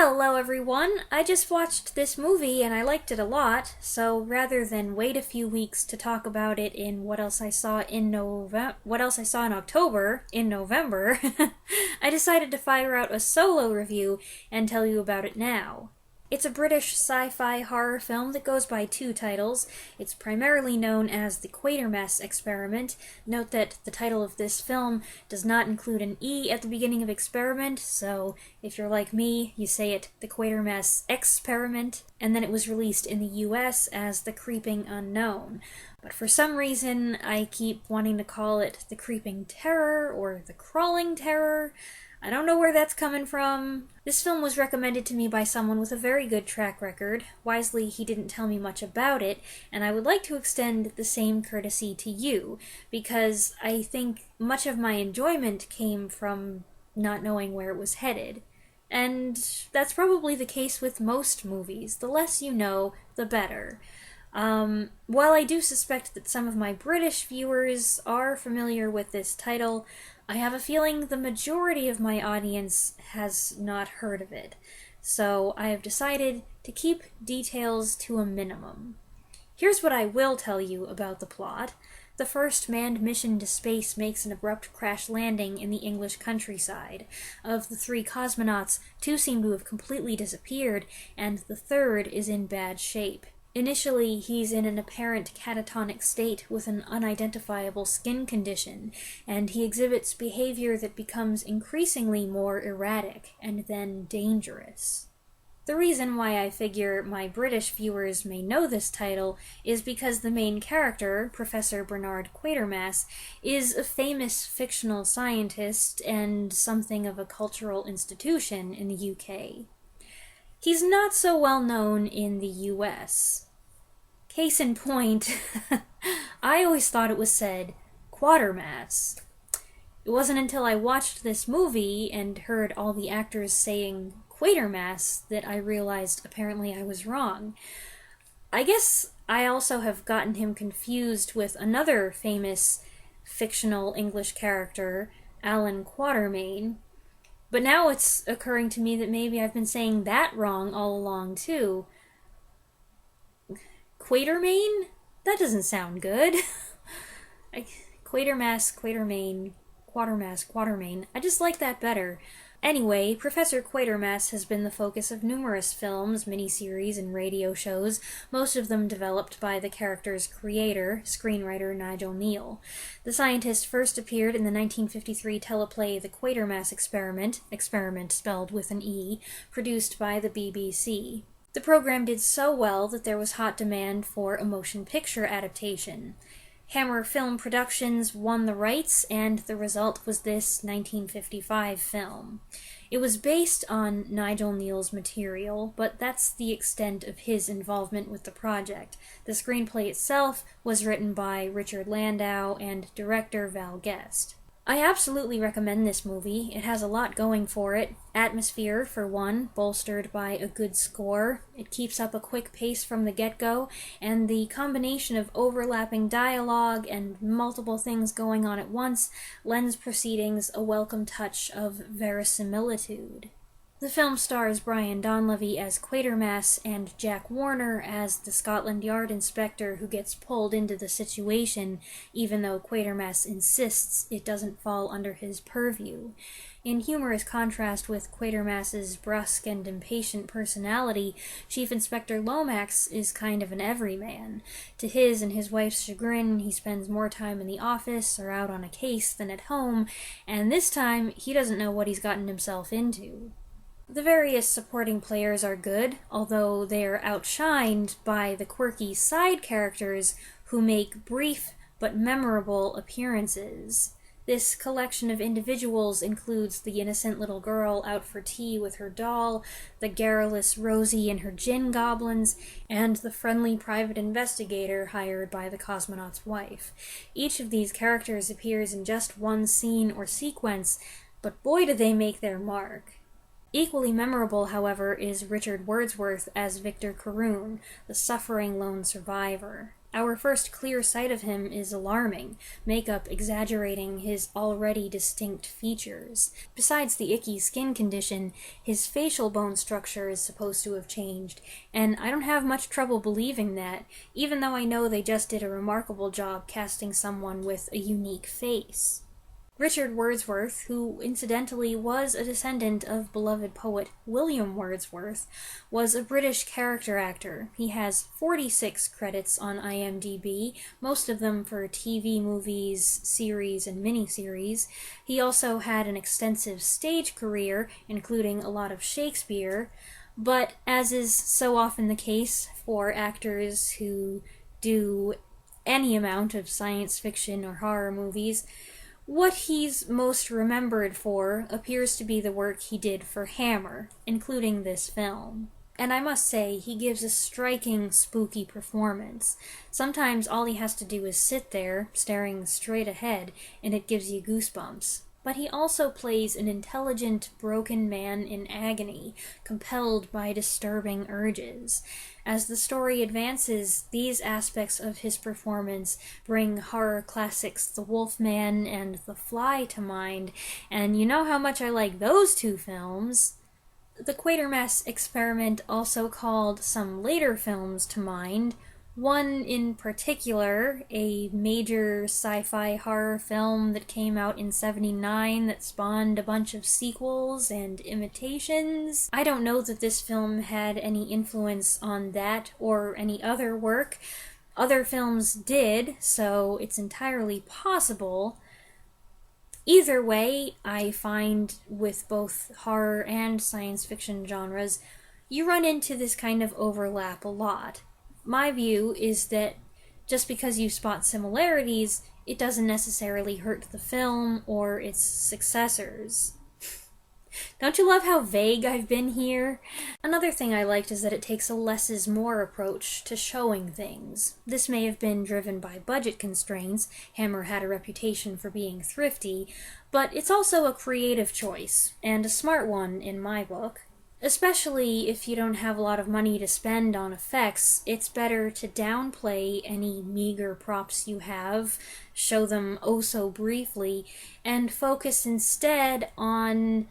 Hello everyone! I just watched this movie and I liked it a lot, so rather than wait a few weeks to talk about it in what else I saw in October, in November, I decided to fire out a solo review and tell you about it now. It's a British sci-fi horror film that goes by two titles. It's primarily known as the Quatermass Experiment. Note that the title of this film does not include an E at the beginning of experiment, so if you're like me, you say it the Quatermass Xperiment, and then it was released in the US as The Creeping Unknown. But for some reason, I keep wanting to call it The Creeping Terror or The Crawling Terror. I don't know where that's coming from. This film was recommended to me by someone with a very good track record. Wisely, he didn't tell me much about it, and I would like to extend the same courtesy to you, because I think much of my enjoyment came from not knowing where it was headed. And that's probably the case with most movies. The less you know, the better. While I do suspect that some of my British viewers are familiar with this title, I have a feeling the majority of my audience has not heard of it, so I have decided to keep details to a minimum. Here's what I will tell you about the plot. The first manned mission to space makes an abrupt crash landing in the English countryside. Of the 3 cosmonauts, 2 seem to have completely disappeared, and the third is in bad shape. Initially, he's in an apparent catatonic state with an unidentifiable skin condition, and he exhibits behavior that becomes increasingly more erratic and then dangerous. The reason why I figure my British viewers may know this title is because the main character, Professor Bernard Quatermass, is a famous fictional scientist and something of a cultural institution in the UK. He's not so well known in the US. Case in point, I always thought it was said Quatermass. It wasn't until I watched this movie and heard all the actors saying Quatermass that I realized apparently I was wrong. I guess I also have gotten him confused with another famous fictional English character, Alan Quatermain. But now it's occurring to me that maybe I've been saying that wrong all along, too. Quatermain? That doesn't sound good. Quatermass, Quatermain, Quatermain. I just like that better. Anyway, Professor Quatermass has been the focus of numerous films, miniseries, and radio shows, most of them developed by the character's creator, screenwriter Nigel Kneale. The scientist first appeared in the 1953 teleplay The Quatermass Experiment spelled with an E, produced by the BBC. The program did so well that there was hot demand for a motion picture adaptation. Hammer Film Productions won the rights, and the result was this 1955 film. It was based on Nigel Kneale's material, but that's the extent of his involvement with the project. The screenplay itself was written by Richard Landau and director Val Guest. I absolutely recommend this movie. It has a lot going for it. Atmosphere, for one, bolstered by a good score. It keeps up a quick pace from the get-go, and the combination of overlapping dialogue and multiple things going on at once lends proceedings a welcome touch of verisimilitude. The film stars Brian Donlevy as Quatermass and Jack Warner as the Scotland Yard inspector who gets pulled into the situation, even though Quatermass insists it doesn't fall under his purview. In humorous contrast with Quatermass's brusque and impatient personality, Chief Inspector Lomax is kind of an everyman. To his and his wife's chagrin, he spends more time in the office or out on a case than at home, and this time he doesn't know what he's gotten himself into. The various supporting players are good, although they are outshined by the quirky side characters who make brief but memorable appearances. This collection of individuals includes the innocent little girl out for tea with her doll, the garrulous Rosie and her gin goblins, and the friendly private investigator hired by the cosmonaut's wife. Each of these characters appears in just one scene or sequence, but boy do they make their mark. Equally memorable, however, is Richard Wordsworth as Victor Caroon, the suffering lone survivor. Our first clear sight of him is alarming, makeup exaggerating his already distinct features. Besides the icky skin condition, his facial bone structure is supposed to have changed, and I don't have much trouble believing that, even though I know they just did a remarkable job casting someone with a unique face. Richard Wordsworth, who incidentally was a descendant of beloved poet William Wordsworth, was a British character actor. He has 46 credits on IMDb, most of them for TV, movies, series, and miniseries. He also had an extensive stage career, including a lot of Shakespeare, but as is so often the case for actors who do any amount of science fiction or horror movies, what he's most remembered for appears to be the work he did for Hammer, including this film. And I must say, he gives a striking, spooky performance. Sometimes all he has to do is sit there, staring straight ahead, and it gives you goosebumps. But he also plays an intelligent, broken man in agony, compelled by disturbing urges. As the story advances, these aspects of his performance bring horror classics The Wolfman and The Fly to mind, and you know how much I like those two films. The Quatermass Xperiment also called some later films to mind. One in particular, a major sci-fi horror film that came out in '79 that spawned a bunch of sequels and imitations. I don't know that this film had any influence on that or any other work. Other films did, so it's entirely possible. Either way, I find with both horror and science fiction genres, you run into this kind of overlap a lot. My view is that just because you spot similarities, it doesn't necessarily hurt the film or its successors. Don't you love how vague I've been here? Another thing I liked is that it takes a less is more approach to showing things. This may have been driven by budget constraints. Hammer had a reputation for being thrifty, but it's also a creative choice, and a smart one in my book. Especially if you don't have a lot of money to spend on effects, it's better to downplay any meager props you have, show them oh so briefly, and focus instead on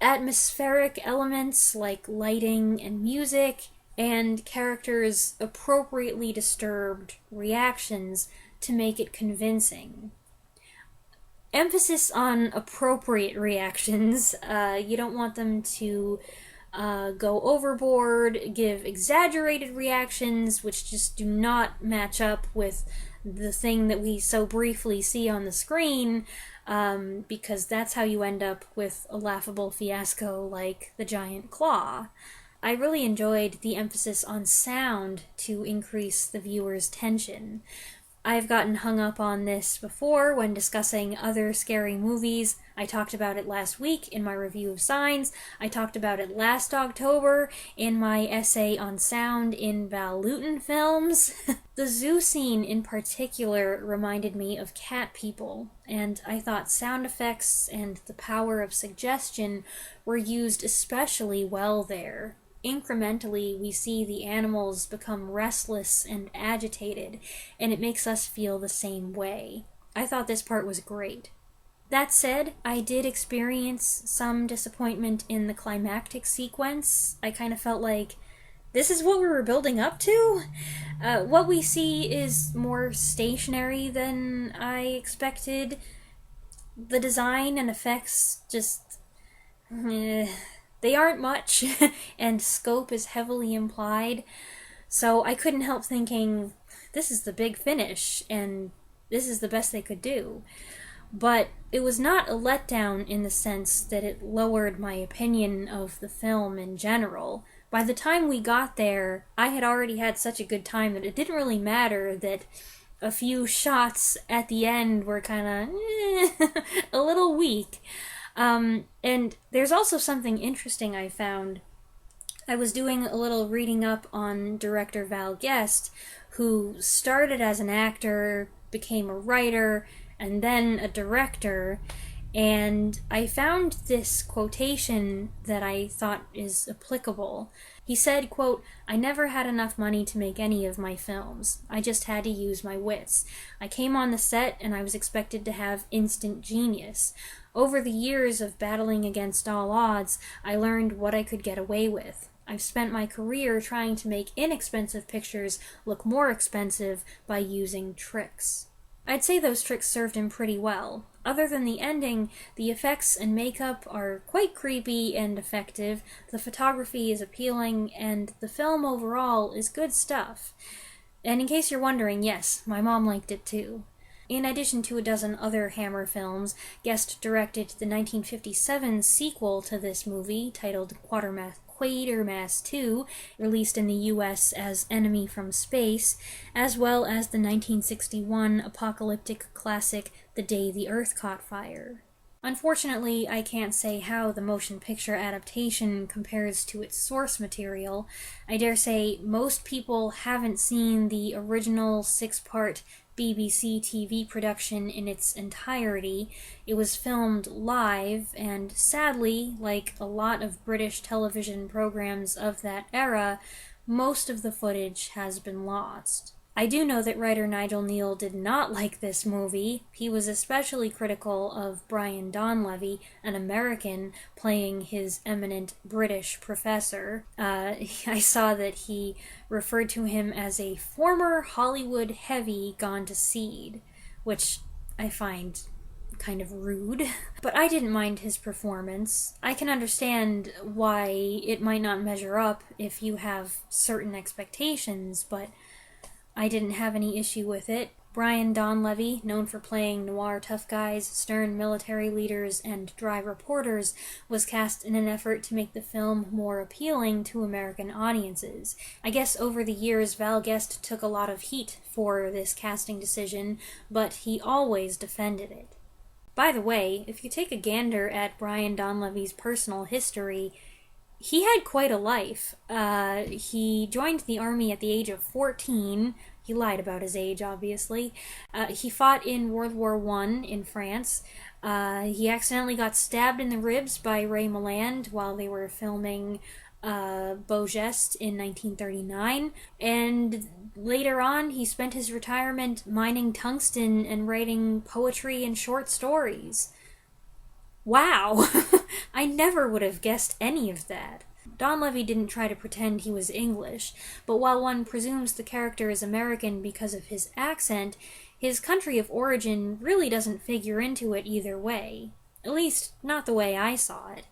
atmospheric elements like lighting and music, and characters' appropriately disturbed reactions to make it convincing. Emphasis on appropriate reactions. You don't want them to go overboard, give exaggerated reactions, which just do not match up with the thing that we so briefly see on the screen, because that's how you end up with a laughable fiasco like the giant claw. I really enjoyed the emphasis on sound to increase the viewer's tension. I've gotten hung up on this before when discussing other scary movies. I talked about it last week in my review of Signs. I talked about it last October in my essay on sound in Val Lewton films. The zoo scene in particular reminded me of Cat People, and I thought sound effects and the power of suggestion were used especially well there. Incrementally, we see the animals become restless and agitated, and it makes us feel the same way. I thought this part was great. That said, I did experience some disappointment in the climactic sequence. I kind of felt like, this is what we were building up to? What we see is more stationary than I expected. The design and effects just... they aren't much, and scope is heavily implied, so I couldn't help thinking, this is the big finish, and this is the best they could do. But it was not a letdown in the sense that it lowered my opinion of the film in general. By the time we got there, I had already had such a good time that it didn't really matter that a few shots at the end were kind of a little weak. And there's also something interesting I found. I was doing a little reading up on director Val Guest, who started as an actor, became a writer, and then a director, and I found this quotation that I thought is applicable. He said, quote, "I never had enough money to make any of my films. I just had to use my wits. I came on the set and I was expected to have instant genius. Over the years of battling against all odds, I learned what I could get away with. I've spent my career trying to make inexpensive pictures look more expensive by using tricks." I'd say those tricks served him pretty well. Other than the ending, the effects and makeup are quite creepy and effective, the photography is appealing, and the film overall is good stuff. And in case you're wondering, yes, my mom liked it too. In addition to a dozen other Hammer films, Guest directed the 1957 sequel to this movie, titled Quatermass 2, released in the US as Enemy from Space, as well as the 1961 apocalyptic classic The Day the Earth Caught Fire. Unfortunately, I can't say how the motion picture adaptation compares to its source material. I dare say most people haven't seen the original 6-part BBC TV production in its entirety. It was filmed live, and sadly, like a lot of British television programs of that era, most of the footage has been lost. I do know that writer Nigel Kneale did not like this movie. He was especially critical of Brian Donlevy, an American, playing his eminent British professor. I saw that he referred to him as a former Hollywood heavy gone to seed, which I find kind of rude. But I didn't mind his performance. I can understand why it might not measure up if you have certain expectations, but I didn't have any issue with it. Brian Donlevy, known for playing noir tough guys, stern military leaders, and dry reporters, was cast in an effort to make the film more appealing to American audiences. I guess over the years Val Guest took a lot of heat for this casting decision, but he always defended it. By the way, if you take a gander at Brian Donlevy's personal history, he had quite a life. He joined the army at the age of 14. He lied about his age, obviously. He fought in World War I in France. He accidentally got stabbed in the ribs by Ray Milland while they were filming Beau Geste in 1939. And later on, he spent his retirement mining tungsten and writing poetry and short stories. Wow! I never would have guessed any of that. Donlevy didn't try to pretend he was English, but while one presumes the character is American because of his accent, his country of origin really doesn't figure into it either way. At least, not the way I saw it.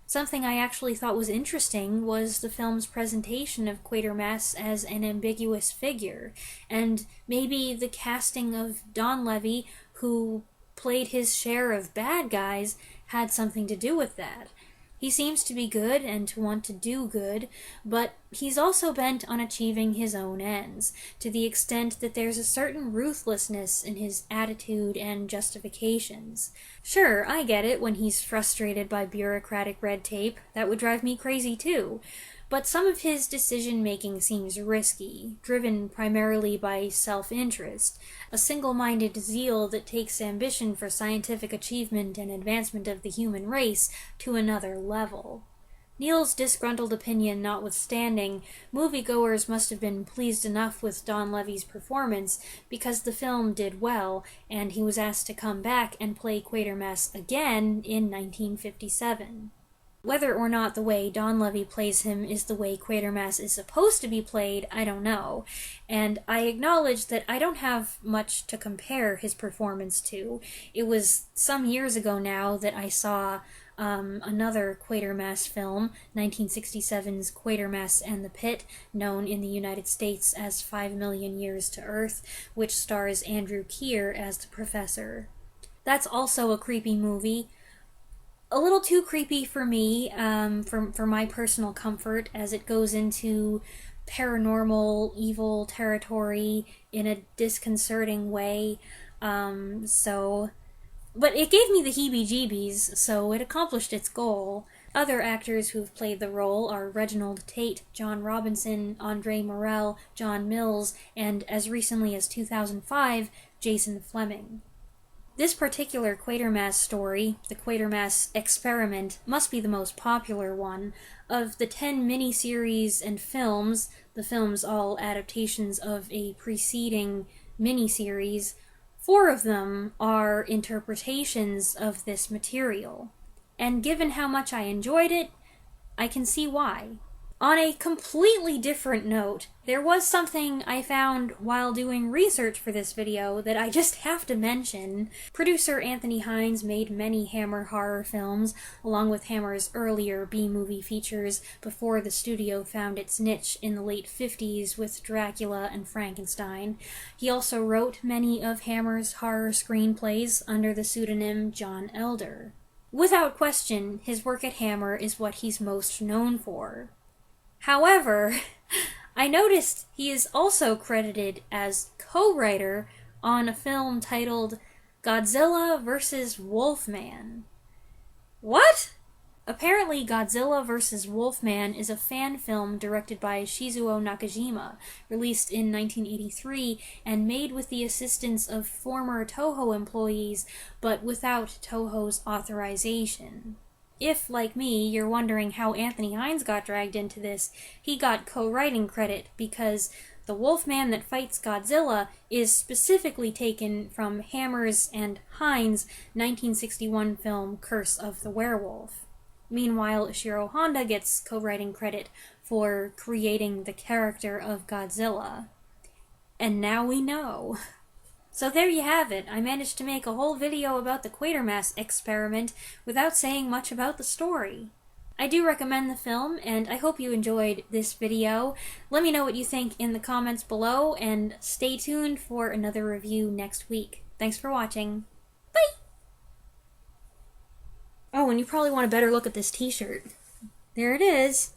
Something I actually thought was interesting was the film's presentation of Quatermass as an ambiguous figure, and maybe the casting of Donlevy, who played his share of bad guys, had something to do with that. He seems to be good and to want to do good, but he's also bent on achieving his own ends, to the extent that there's a certain ruthlessness in his attitude and justifications. Sure, I get it when he's frustrated by bureaucratic red tape. That would drive me crazy too. But some of his decision-making seems risky, driven primarily by self-interest, a single-minded zeal that takes ambition for scientific achievement and advancement of the human race to another level. Kneale's disgruntled opinion notwithstanding, moviegoers must have been pleased enough with Donlevy's performance because the film did well, and he was asked to come back and play Quatermass again in 1957. Whether or not the way Donlevy plays him is the way Quatermass is supposed to be played, I don't know, and I acknowledge that I don't have much to compare his performance to. It was some years ago now that I saw another Quatermass film, 1967's Quatermass and the Pit, known in the United States as 5 Million Years to Earth, which stars Andrew Keir as the professor. That's also a creepy movie. A little too creepy for me, for my personal comfort, as it goes into paranormal, evil territory in a disconcerting way. But it gave me the heebie-jeebies, so it accomplished its goal. Other actors who've played the role are Reginald Tate, John Robinson, Andre Morell, John Mills, and as recently as 2005, Jason Fleming. This particular Quatermass story, the Quatermass Experiment, must be the most popular one. Of the 10 miniseries and films, the films all adaptations of a preceding miniseries, 4 of them are interpretations of this material. And given how much I enjoyed it, I can see why. On a completely different note, there was something I found while doing research for this video that I just have to mention. Producer Anthony Hines made many Hammer horror films, along with Hammer's earlier B-movie features before the studio found its niche in the late 50s with Dracula and Frankenstein. He also wrote many of Hammer's horror screenplays under the pseudonym John Elder. Without question, his work at Hammer is what he's most known for. However, I noticed he is also credited as co-writer on a film titled Godzilla vs. Wolfman. What? Apparently, Godzilla vs. Wolfman is a fan film directed by Shizuo Nakajima, released in 1983 and made with the assistance of former Toho employees, but without Toho's authorization. If, like me, you're wondering how Anthony Hines got dragged into this, he got co-writing credit because the Wolfman that fights Godzilla is specifically taken from Hammer's and Hines' 1961 film Curse of the Werewolf. Meanwhile, Ishiro Honda gets co-writing credit for creating the character of Godzilla. And now we know. So there you have it. I managed to make a whole video about the Quatermass Experiment without saying much about the story. I do recommend the film, and I hope you enjoyed this video. Let me know what you think in the comments below, and stay tuned for another review next week. Thanks for watching. Bye! Oh, and you probably want a better look at this t-shirt. There it is.